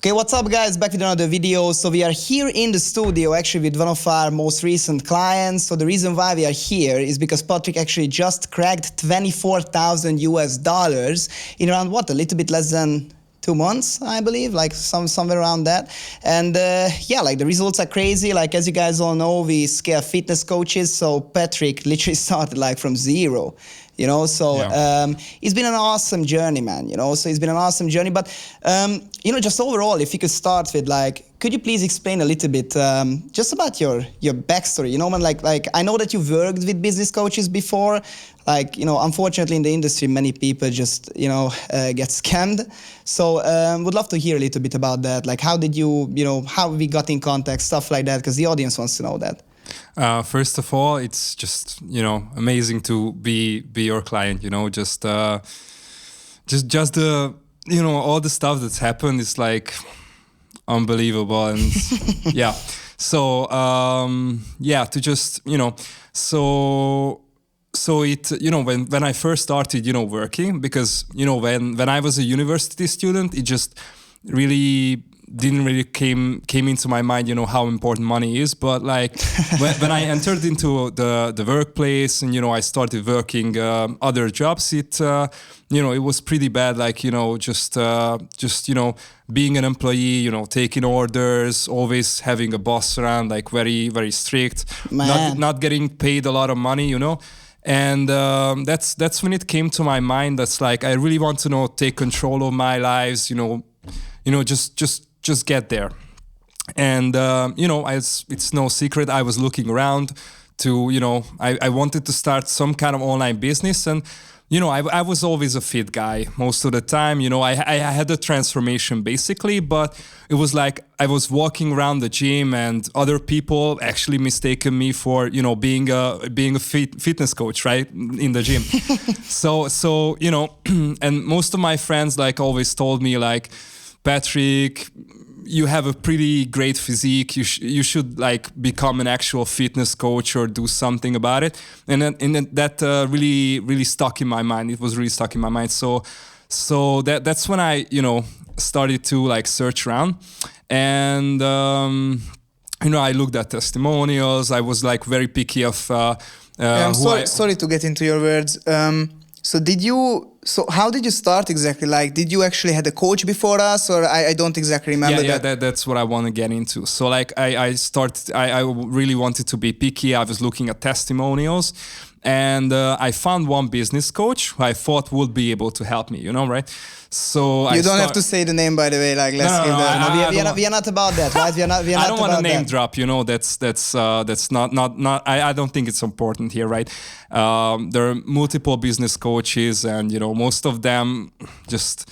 Okay, what's up guys, back with another video. So we are here in the studio actually with one of our most recent clients. So the reason why we are here is because Patrik actually just cracked 24,000 US dollars in around what, a little bit less than 2 months, I believe, like somewhere around that. And yeah, like the results are crazy. Like as you guys all know, we scale fitness coaches. So Patrik literally started like from zero. You know, so it's been an awesome journey, man, you know, so it's been an awesome journey. But, you know, just overall, if you could start with like, could you please explain a little bit just about your backstory, you know, man, like I know that you worked with business coaches before, like, you know, unfortunately in the industry, many people just, you know, get scammed. So would love to hear a little bit about that. Like, how did you, you know, how we got in contact, stuff like that, because the audience wants to know that. First of all, it's just, you know, amazing to be your client, you know, just the, you know, all the stuff that's happened is like unbelievable. And yeah, so, yeah, to just, you know, so it, you know, when I first started, you know, working, because, you know, when I was a university student, it just really didn't really came into my mind, you know, how important money is. But like when I entered into the workplace and, you know, I started working other jobs, it, you know, it was pretty bad. Like, you know, just, you know, being an employee, you know, taking orders, always having a boss around, like very, very strict, not getting paid a lot of money, you know. And that's when it came to my mind. That's like, I really want to, you know, take control of my lives, you know, just get there. And, you know, it's no secret, I was looking around to, you know, I wanted to start some kind of online business. And, you know, I was always a fit guy most of the time. You know, I had a transformation basically, but it was like I was walking around the gym and other people actually mistaken me for, you know, being a fitness coach, right, in the gym. so, you know, and most of my friends like always told me like, Patrik, you have a pretty great physique. You should like become an actual fitness coach or do something about it. And then that really stuck in my mind. It was really stuck in my mind. So that's when I, you know, started to like search around, and you know, I looked at testimonials. I was like very picky of. I'm sorry to get into your words. So how did you start exactly? Like, did you actually had a coach before us, or I don't exactly remember that? Yeah, that's what I want to get into. So like I really wanted to be picky. I was looking at testimonials, and I found one business coach who I thought would be able to help me, you know, right? So you don't have to say the name, by the way. Like, let's we are not about that, right? We are not. I don't want to name drop. You know, that's not. I don't think it's important here, right? There are multiple business coaches, and you know, most of them just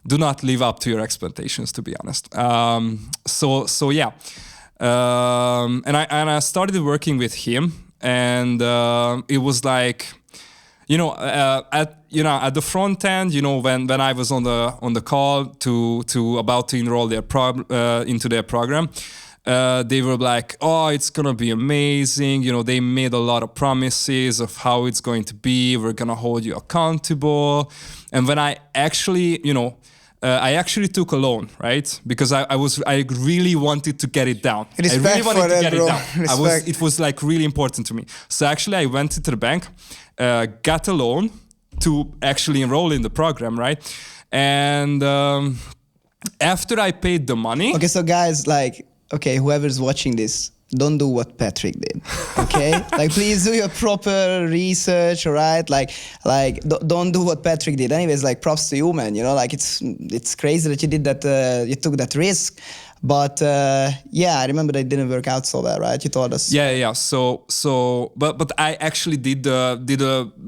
do not live up to your expectations, to be honest. So yeah, and I started working with him, and it was like, you know, at the front end, you know, when I was on the call to about to enroll into their program, they were like, oh, it's gonna be amazing. You know, they made a lot of promises of how it's going to be. We're gonna hold you accountable. And when I actually, you know, I actually took a loan, right? Because I really wanted to get it down. Respect, I really wanted to get it down. It was like really important to me. So actually I went to the bank, got a loan to actually enroll in the program, right? And after I paid the money. Okay, so guys, like, okay, whoever's watching this, don't do what Patrik did, okay? Like, please do your proper research, all right? Like, don't do what Patrik did. Anyways, like, props to you, man. You know, like, it's crazy that you did that. You took that risk, but yeah, I remember that it didn't work out so well, right? You told us. Yeah. So, but I actually did a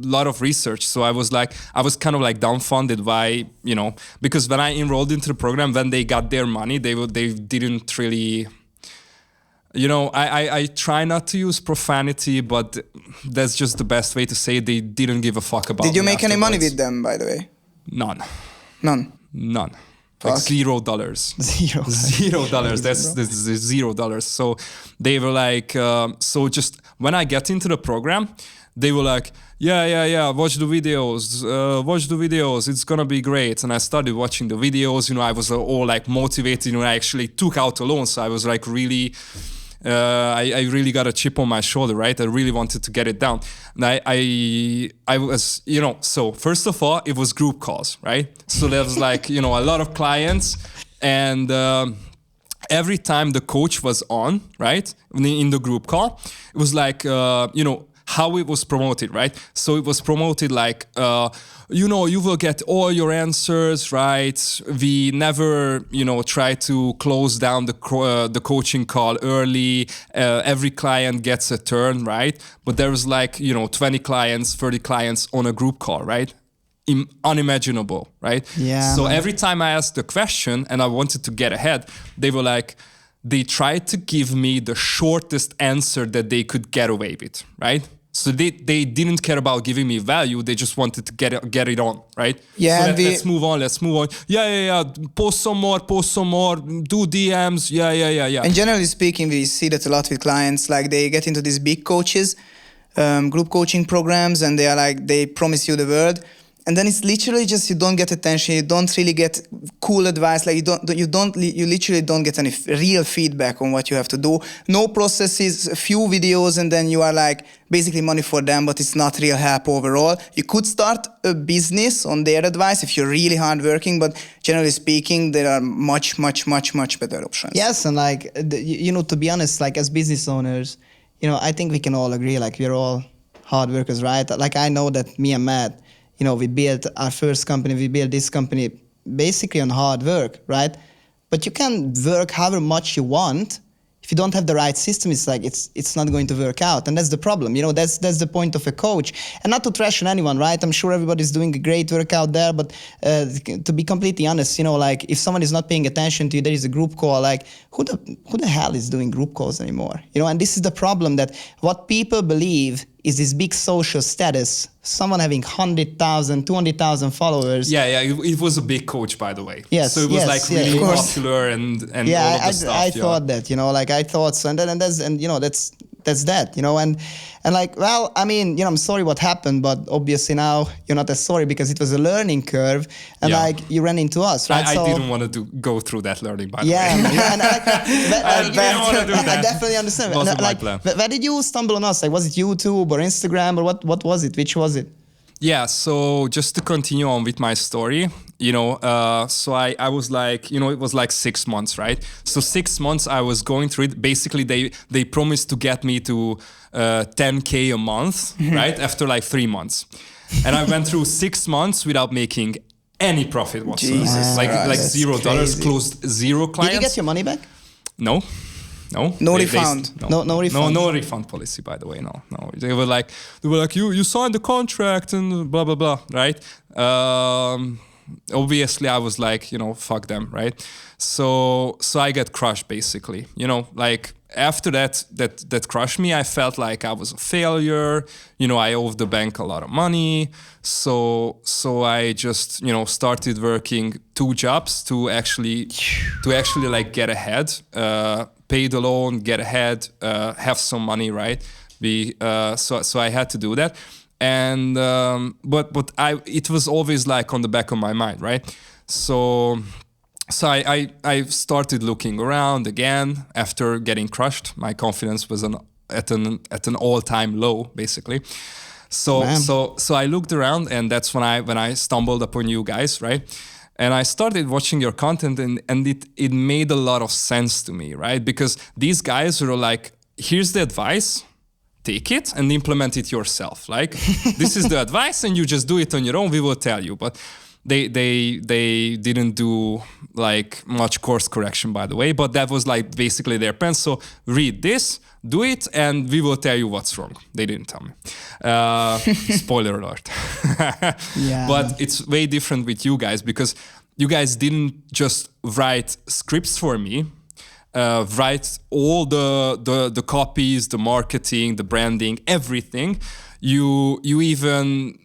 lot of research. So I was kind of like dumbfounded by, you know, because when I enrolled into the program, when they got their money, they didn't really. You know, I try not to use profanity, but that's just the best way to say it. They didn't give a fuck about. Did you make afterwards. any money with them, by the way? None. Fuck. Like $0. $0. That's $0. So they were like, so just when I get into the program, they were like, yeah, watch the videos, it's gonna be great. And I started watching the videos, I was all like motivated, I actually took out a loan, so I was like really, I really got a chip on my shoulder, right? I really wanted to get it down. And I was, so first of all, it was group calls, right? So there was like, a lot of clients, and every time the coach was on, right, in the group call, it was like, how it was promoted, right? So it was promoted like, you will get all your answers, right? We never, try to close down the coaching call early. Every client gets a turn, right? But there was like, 20 clients, 30 clients on a group call, right? Unimaginable, right? Yeah. So every time I asked the question and I wanted to get ahead, they were like, they tried to give me the shortest answer that they could get away with, right? So they didn't care about giving me value. They just wanted to get it on, right? Yeah. So let's move on. Yeah. Post some more. Do DMs. Yeah. And generally speaking, we see that a lot with clients. Like they get into these big coaches, group coaching programs, and they promise you the world. And then it's literally just, you don't get attention. You don't really get cool advice. Like you literally don't get any real feedback on what you have to do. No processes, a few videos, and then you are like basically money for them, but it's not real help overall. You could start a business on their advice if you're really hardworking, but generally speaking, there are much better options. Yes, and like, to be honest, like as business owners, I think we can all agree, like we're all hard workers, right? Like I know that me and Matt, we built our first company, we built this company basically on hard work, right? But you can work however much you want. If you don't have the right system, it's like it's not going to work out. And that's the problem. That's the point of a coach. And not to trash on anyone, right? I'm sure everybody's doing a great work out there, but to be completely honest, like if someone is not paying attention to you, there is a group call, like who the hell is doing group calls anymore? And this is the problem, that what people believe is this big social status, someone having 100,000, 200,000 followers. Yeah, it was a big coach, by the way. Yes, so it was like really popular and yeah, all of the stuff. I thought that, I thought so, and that's that, and like, well, I mean, I'm sorry what happened, but obviously now you're not as sorry because it was a learning curve, and like you ran into us, right? I didn't want to go through that learning, by the way. Yeah, and I didn't want to do that. I definitely understand. Wasn't my plan. Where did you stumble on us? Like, was it YouTube or Instagram, or what was it? Which was it? Yeah, so just to continue on with my story, so I was like, it was like 6 months, right? So 6 months I was going through it. Basically, they promised to get me to 10K a month, right? After like 3 months. And I went through 6 months without making any profit whatsoever. Jesus like Christ, $0, closed 0 clients. Did you get your money back? No. No refund. No refund. No refund policy, by the way. No. They were like, you signed the contract and blah blah blah, right? Obviously, I was like, fuck them, right? So I get crushed basically. Like after that crushed me. I felt like I was a failure. I owed the bank a lot of money. So I just started working 2 jobs to actually like get ahead. Pay the loan, get ahead, have some money, right? So I had to do that, and but it was always like on the back of my mind, right? So I started looking around again after getting crushed. My confidence was at an all-time low, basically. So I looked around, and that's when I stumbled upon you guys, right? And I started watching your content, and it made a lot of sense to me, right? Because these guys were like, here's the advice, take it and implement it yourself. Like, this is the advice and you just do it on your own, we will tell you. But they didn't do like much course correction, by the way, but that was like basically their plan. So read this, do it, and we will tell you what's wrong. They didn't tell me. Spoiler alert. Yeah. But it's way different with you guys, because you guys didn't just write scripts for me, write all the copies, the marketing, the branding, everything. You even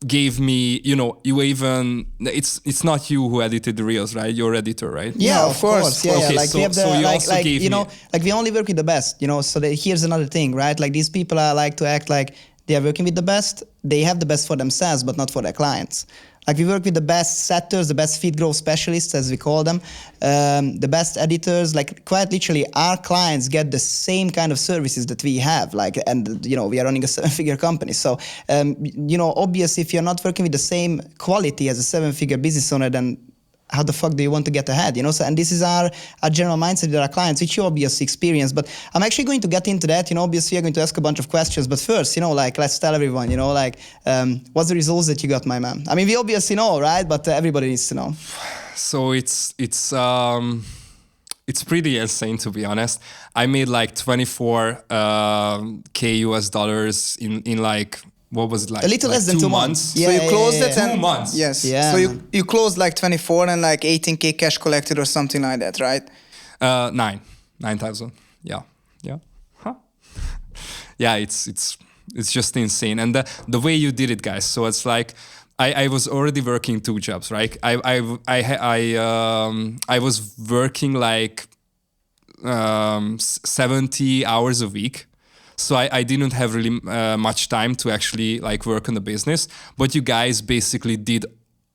gave me, it's not you who edited the reels, right? Your editor, right? Yeah, of course. Yeah, okay, like so, we have the, so you also gave me... like we only work with the best, so here's another thing, right? Like these people are like to act like they are working with the best, they have the best for themselves, but not for their clients. Like we work with the best setters, the best feed growth specialists, as we call them, the best editors. Like quite literally, our clients get the same kind of services that we have. Like, and you know, we are running a 7-figure company. So, you know, obviously, if you're not working with the same quality as a 7-figure business owner, then how the fuck do you want to get ahead, you know? So, and this is our general mindset with our clients, which you obviously experience. But I'm actually going to get into that, you know, obviously you're going to ask a bunch of questions. But first, you know, like, let's tell everyone, you know, like, what's the results that you got, my man? I mean, we obviously know, right? But everybody needs to know. So it's pretty insane, to be honest. I made like 24K US dollars in like, what was it like? A little like less than 2 months. So you closed it and 2 months. Yes. Yeah, So man. you closed like 24 and like 18K cash collected or something like that, right? 9,000. Yeah. Huh. Yeah, it's just insane. And the way you did it, guys. So it's like I was already working 2 jobs, right? I was working like 70 hours a week. So I didn't have really much time to actually like work on the business, but you guys basically did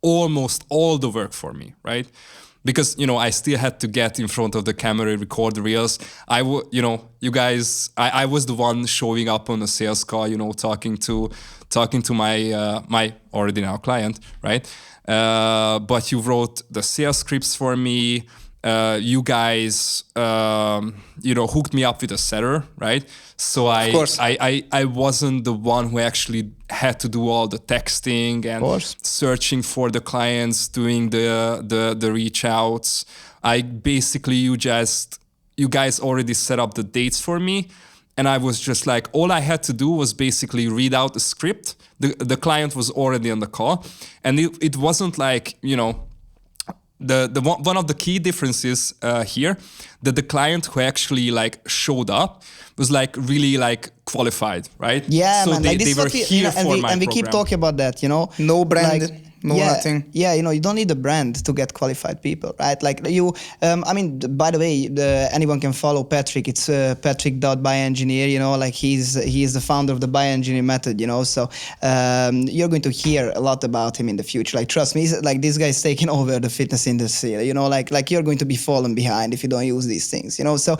almost all the work for me, right? Because, you know, I still had to get in front of the camera, record the reels. You know, you guys, I was the one showing up on a sales call, you know, talking to my my already now client, right? But you wrote the sales scripts for me. You guys, you know, hooked me up with a setter, right? So I wasn't the one who actually had to do all the texting and searching for the clients, doing the reach outs. You guys already set up the dates for me. And I was just like, all I had to do was basically read out the script. The client was already on the call. And it wasn't like, you know, one of the key differences here, that the client who actually like showed up was like really like qualified, right? Yeah, so man. they, Like this they is were what we, here you know, for and my we keep program. talking about that, you know. No brand, like, no nothing. Yeah, you know, you don't need a brand to get qualified people, right? Like you, I mean, by the way, anyone can follow Patrik. It's Patrik.bioengineer, you know, like he is the founder of the bioengineering method, you know. So you're going to hear a lot about him in the future. Like, trust me, like this guy's taking over the fitness industry, you know, like you're going to be fallen behind if you don't use these things, you know. So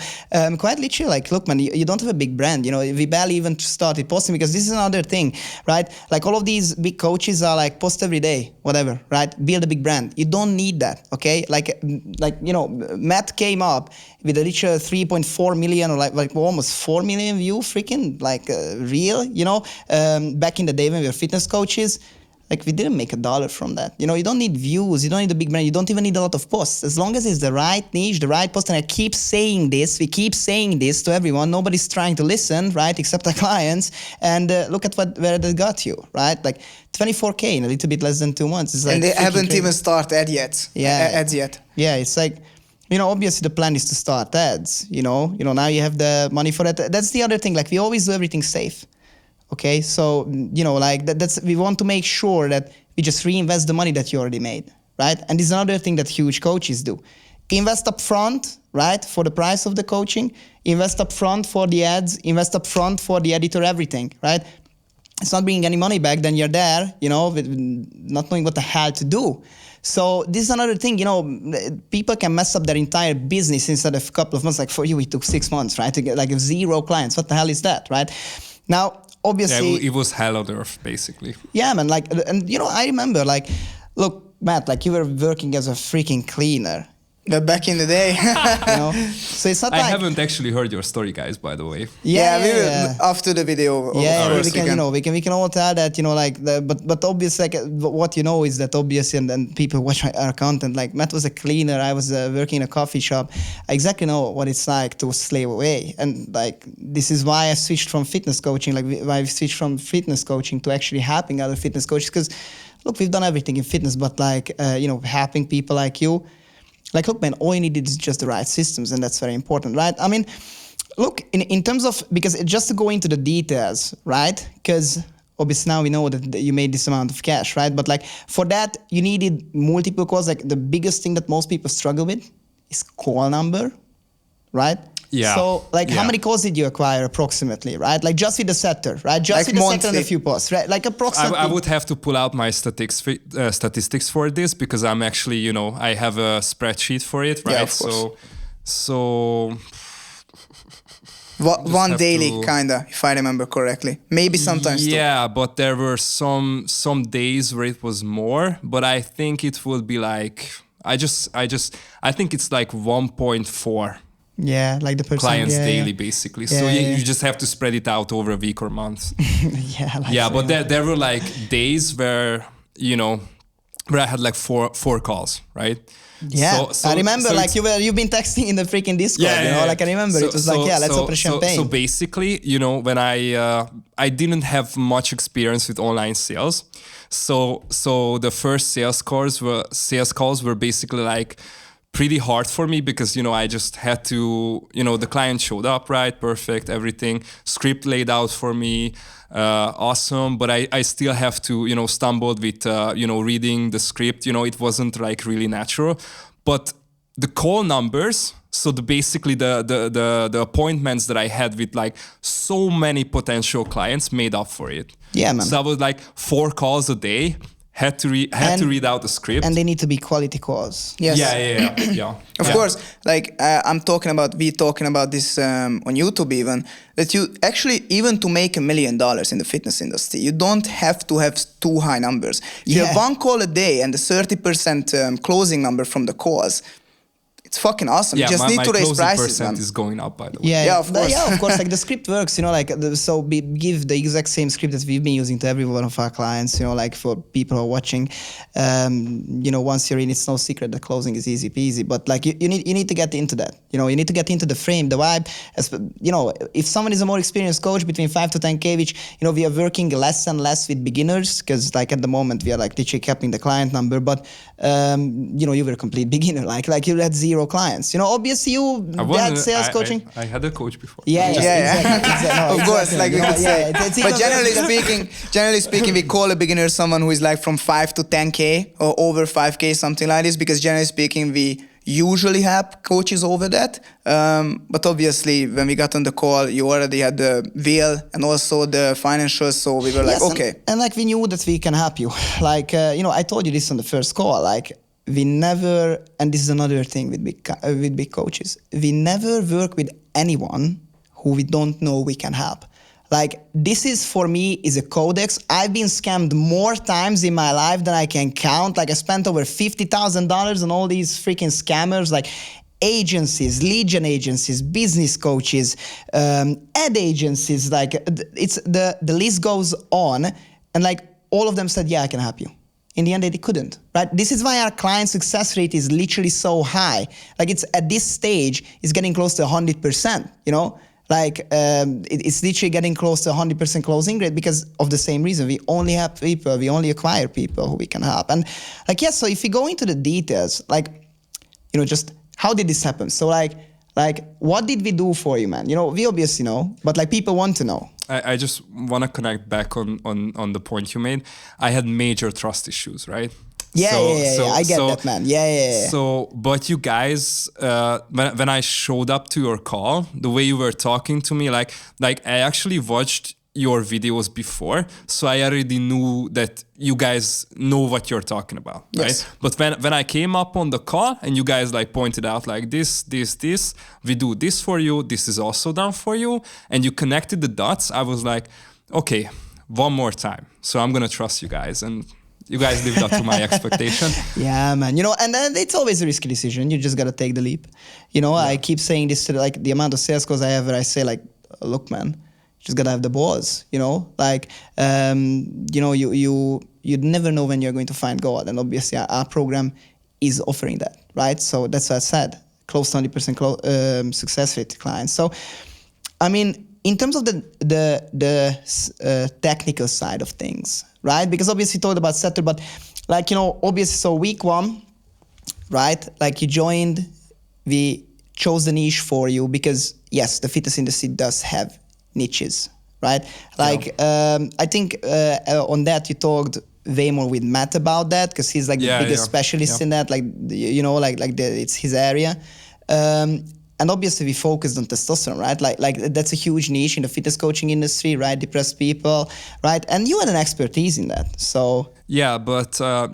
quite literally, like, look, man, you don't have a big brand, you know. We barely even started posting, because this is another thing, right? Like all of these big coaches are like, post every day, whatever, right? Build a big brand. You don't need that, okay? Like you know, Matt came up with a literal 3.4 million or like almost 4 million view freaking like reel, you know, back in the day when we were fitness coaches. Like we didn't make $1 from that. You know, you don't need views, you don't need a big brand, you don't even need a lot of posts. As long as it's the right niche, the right post, and I keep saying this, we keep saying this to everyone, nobody's trying to listen, right, except our clients, and look at where that got you, right? Like 24K in a little bit less than 2 months. It's like, and they haven't crazy. even started ads yet. Yeah, it's like, you know, obviously the plan is to start ads, you know, now you have the money for that. That's the other thing, like we always do everything safe. Okay, so, you know, like that's, we want to make sure that we just reinvest the money that you already made, right? And this is another thing that huge coaches do. Invest up front, right, for the price of the coaching, invest up front for the ads, invest up front for the editor, everything, right? It's not bringing any money back, then you're there, you know, with not knowing what the hell to do. So this is another thing, you know, people can mess up their entire business inside of a couple of months. Like for you, it took 6 months, right, to get like 0 clients. What the hell is that, right? Now, obviously, yeah, it was hell on earth, basically. Yeah, man. Like, and you know, I remember, like, look, Matt, like you were working as a freaking cleaner. Back in the day. You know, so it's not I like, haven't actually heard your story, guys, by the way. Yeah, we will after the video. We can, you know, we can all tell that, you know, like but obviously, like what you know is that obviously, and then people watch our content. Like Matt was a cleaner, I was working in a coffee shop. I exactly know what it's like to slave away, and like this is why I switched from fitness coaching, like why I switched from fitness coaching to actually helping other fitness coaches. Because look, we've done everything in fitness, but like you know, helping people like you. Like, look, man, all you need is just the right systems, and that's very important, right? I mean, look, in terms of, because just to go into the details, right? Because obviously now we know that you made this amount of cash, right? But like for that, you needed multiple calls. Like the biggest thing that most people struggle with is call number, right? Yeah. So like how Yeah. many calls did you acquire approximately, right? Like just with the setter, right? Just Like with the setter and monthly. a few posts, right? Like approximately. I would have to pull out my statistics for this because I'm actually, I have a spreadsheet for it, right? Yeah, of course. So One have daily, to- kinda, if I remember correctly. Maybe sometimes two. yeah, but there were some days where it was more, but I think it will be like I think it's like 1.4 Yeah, like the percent. clients yeah, daily yeah. basically. Yeah, So yeah. you just have to spread it out over a week or month. Yeah, like Yeah, so, but there were like days where where I had like four calls, right? Yeah, I remember like it's- you've been texting in the freaking Discord, like I remember it was like, yeah, let's open champagne. So basically, when I didn't have much experience with online sales, so the first sales calls were basically like pretty hard for me because I just had to the client showed up, right, perfect, everything, script laid out for me, awesome, but I still have to stumbled with reading the script. It wasn't like really natural, but the call numbers, so basically the appointments that I had with like so many potential clients made up for it. Yeah, man. So I was like 4 calls a day, had to read out the script. And they need to be quality calls. Yes. Yeah. Of course, like we talking about this on YouTube even, that you actually, even to make $1 million in the fitness industry, you don't have to have too high numbers. If you have 1 call a day and the 30% closing number from the calls, it's fucking awesome. Yeah, you just my need to raise closing prices, percent man. is going up, by the way. Yeah, of course. Yeah, of course. Like the script works, give the exact same script that we've been using to every one of our clients, like for people who are watching. Once you're in, it's no secret that closing is easy peasy. But like you need to get into that. You need to get into the frame, the vibe. If someone is a more experienced coach between 5 to 10K, which we are working less and less with beginners because like at the moment we are like literally capping the client number. But you were a complete beginner, like you had 0 clients. Obviously you had sales coaching. I had a coach before. Yeah. Exactly. No, Of course, exactly. like we could say. It's But even- generally speaking, we call a beginner someone who is like from 5 to 10K or over 5K, something like this, because generally speaking, we usually have coaches over that. But obviously, when we got on the call, you already had the wheel and also the financials, so we were like, Yes, okay. And like we knew that we can help you. Like, I told you this on the first call, like we never, and this is another thing with big coaches, we never work with anyone who we don't know we can help. Like this is for me is a codex. I've been scammed more times in my life than I can count. Like I spent over $50,000 on all these freaking scammers, like agencies, lead gen agencies, business coaches, ad agencies. Like it's the list goes on, and like all of them said, yeah, I can help you. In the end, they couldn't, right? This is why our client success rate is literally so high. Like it's at this stage, it's getting close to 100%, Like it's literally getting close to 100% closing rate because of the same reason. We only help people, we only acquire people who we can help. And like, yes, so if we go into the details, like, just how did this happen? So like what did we do for you, man? We obviously know, but like people want to know. I just want to connect back on the point you made. I had major trust issues, right? Yeah, I get that, man. Yeah. So, but you guys, when I showed up to your call, the way you were talking to me, like I actually watched your videos before, so I already knew that you guys know what you're talking about, Yes. right? But when I came up on the call and you guys like pointed out like this, we do this for you, this is also done for you, and you connected the dots, I was like, okay, one more time. So I'm gonna trust you guys, and you guys lived up to my expectation. Yeah, man. And then it's always a risky decision. You just gotta take the leap. I keep saying this to like the amount of sales calls I have where I say like, look, man, you just gotta have the balls. Like, you never know when you're going to find God, and obviously our program is offering that, right? So that's what I said, close to 100% success rate to clients. So, I mean, in terms of the technical side of things, right? Because obviously you talked about setter, but like, obviously, so week 1, right? Like you joined, we chose the niche for you because yes, the fitness industry does have niches, right? Like, I think on that you talked way more with Matt about that because he's like the biggest specialist in that, like, it's his area. and obviously we focused on testosterone, right? Like that's a huge niche in the fitness coaching industry, right? Depressed people, right? And you had an expertise in that, so. Yeah, but I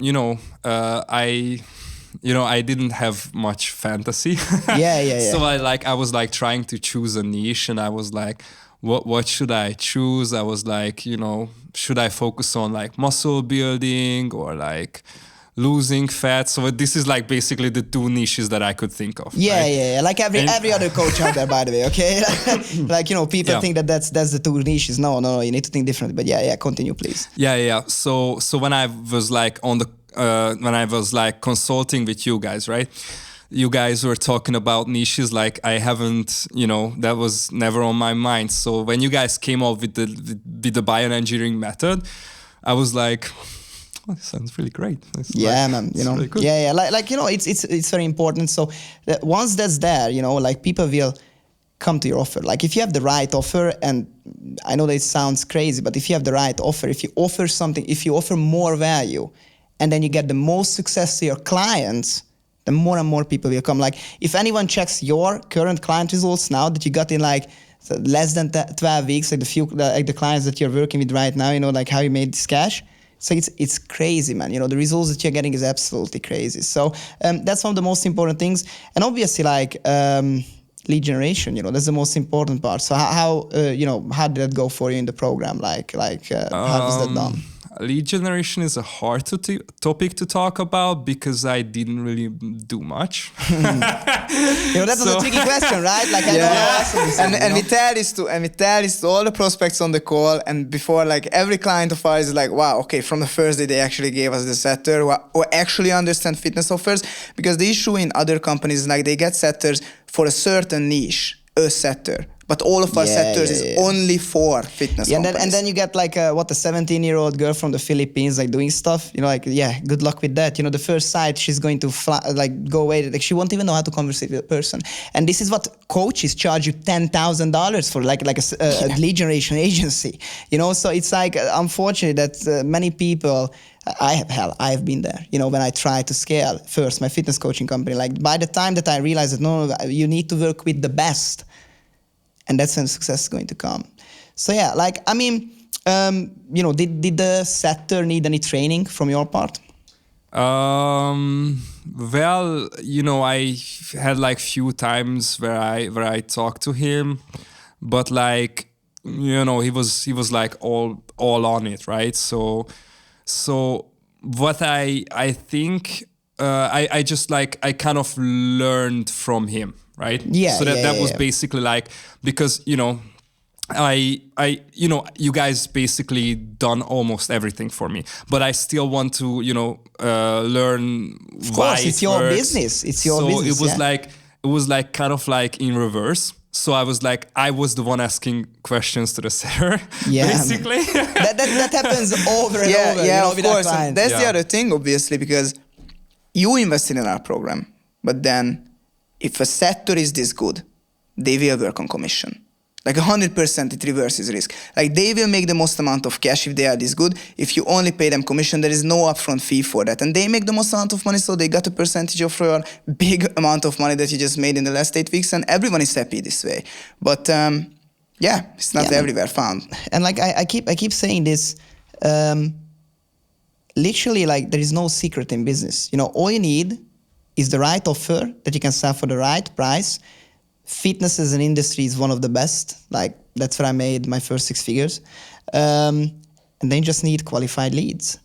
didn't have much fantasy. Yeah. So I was like trying to choose a niche, and I was like, what should I choose? I was like, should I focus on like muscle building or like losing fat? So this is like basically the two niches that I could think of. Yeah, right? yeah. Like every other coach out there, by the way. Okay, like people think that that's the two niches. No. You need to think differently. But yeah. Continue, please. Yeah. So when I was like when I was like consulting with you guys, right? You guys were talking about niches like I haven't, that was never on my mind. So when you guys came up with the bioengineering method, I was like, oh, this sounds really great. Yeah, man. Really cool. Yeah. It's very important. So once that's there, like people will come to your offer. Like if you have the right offer, and I know that it sounds crazy, but if you have the right offer, if you offer something, if you offer more value, and then you get the most success to your clients, then more and more people will come. Like if anyone checks your current client results now that you got in like less than 12 weeks, like the clients that you're working with right now, like how you made this cash. So it's crazy, man. The results that you're getting is absolutely crazy. So that's one of the most important things. And obviously like lead generation, that's the most important part. So how did that go for you in the program? Like how was that done? Lead generation is a hard topic to talk about because I didn't really do much. That was a tricky question, right? Like I know. And we tell this to all the prospects on the call, and before, like every client of ours is like, wow, okay, from the first day they actually gave us the setter or actually understand fitness offers, because the issue in other companies is like they get setters for a certain niche, a setter. But all of our sectors is only for fitness companies. And then you get like a 17-year-old girl from the Philippines like doing stuff. Good luck with that. The first site she's going to go away. Like she won't even know how to converse with a person. And this is what coaches charge you $10,000 for, like a lead generation agency. So it's like unfortunate that many people. I have been there. When I tried to scale first my fitness coaching company. Like by the time that I realized that no, you need to work with the best. And that's when success is going to come. So yeah, did the setter need any training from your part? Well, I had like few times where I talked to him, but like, he was like all on it, right? So what I think, I just like, I kind of learned from him. Right. Yeah. So that was basically like, because I you guys basically done almost everything for me, but I still want to learn. Of course, it's your business. It's your business. So it was like kind of like in reverse. So I was the one asking questions to the seller. Yeah, basically. that happens over and over. Yeah, of course. And that's the other thing, obviously, because you invested in our program, but then. If a setter is this good, they will work on commission. Like 100% it reverses risk. Like they will make the most amount of cash if they are this good. If you only pay them commission, there is no upfront fee for that. And they make the most amount of money, so they got a percentage of your big amount of money that you just made in the last 8 weeks, and everyone is happy this way. But it's not everywhere found. And like I keep saying this, literally like there is no secret in business. All you need is the right offer that you can sell for the right price. Fitness as an industry is one of the best. Like that's where I made my first 6 figures. And then you just need qualified leads.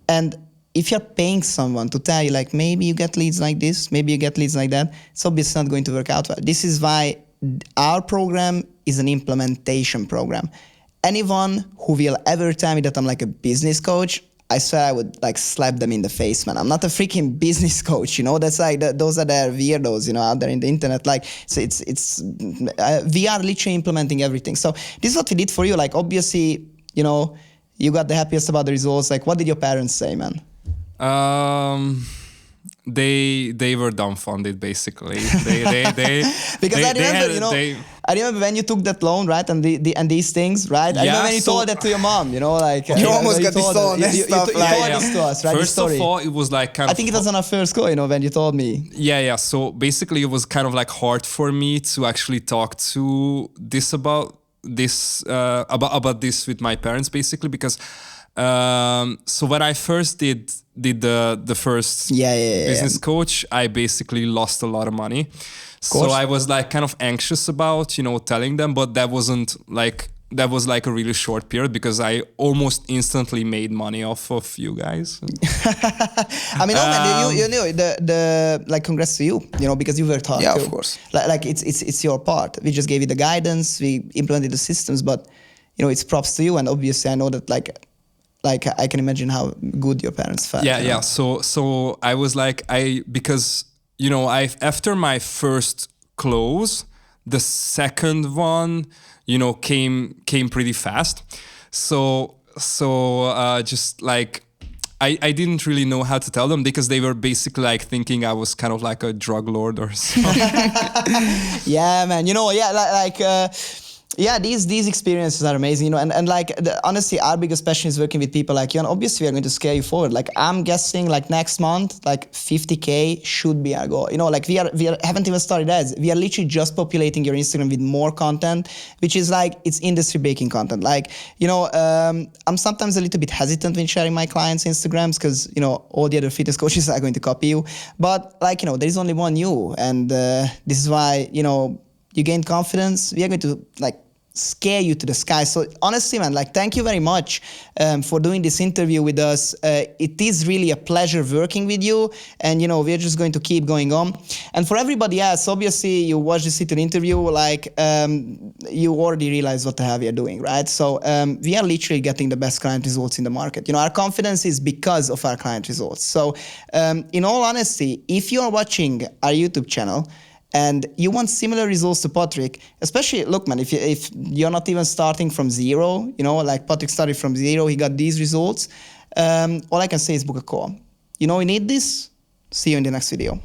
And if you're paying someone to tell you like, maybe you get leads like this, maybe you get leads like that, it's obviously not going to work out well. This is why our program is an implementation program. Anyone who will ever tell me that I'm like a business coach, I swear I would like slap them in the face, man. I'm not a freaking business coach, That's like those are the weirdos, out there in the internet. Like, so we are literally implementing everything. So this is what we did for you. Like, obviously, you got the happiest about the results. Like, what did your parents say, man? They were dumbfounded basically. They because I remember, I remember when you took that loan, right, and and these things, right? I remember when you told that to your mom, you know, like You almost got this loan and you stuff. told this to us, right? First of all, it was like kind I think it was on our first call, you know, when you told me. Yeah. So basically, it was kind of like hard for me to actually talk to this about this with my parents, basically, because so when I first did the first business coach, I basically lost a lot of money. So I was like kind of anxious about, you know, telling them, but that was like a really short period because I almost instantly made money off of you guys. I mean, you know, the like, congrats to you, you know, because you were taught. Yeah, to. of course. Like it's your part. We just gave you the guidance, we implemented the systems, but you know, it's props to you. And obviously, I know that like I can imagine how good your parents felt. Yeah, you know? yeah. So I was like because you know after my first close, the second one, you know, came pretty fast. So just like I didn't really know how to tell them because they were basically like thinking I was kind of like a drug lord or something. Yeah, man. You know, yeah, yeah, these experiences are amazing, you know, and like honestly, our biggest passion is working with people like you, and obviously we are going to scale you forward. Like I'm guessing, like next month, like 50K should be our goal. You know, like we haven't even started ads. We are literally just populating your Instagram with more content, which is like it's industry breaking content. Like you know, I'm sometimes a little bit hesitant when sharing my clients' Instagrams because you know all the other fitness coaches are going to copy you, but like you know there is only one you, and this is why you know. You gain confidence, we are going to like scare you to the sky. So honestly, man, like thank you very much for doing this interview with us. It is really a pleasure working with you, and you know we're just going to keep going on. And for everybody else, obviously you watch this interview, like you already realize what the hell we are doing, right? So we are literally getting the best client results in the market. You know, our confidence is because of our client results. So in all honesty, if you are watching our YouTube channel and you want similar results to Patrik, especially, look, man, if you're not even starting from zero, you know, like Patrik started from zero, he got these results, all I can say is book a call. You know, you need this. See you in the next video.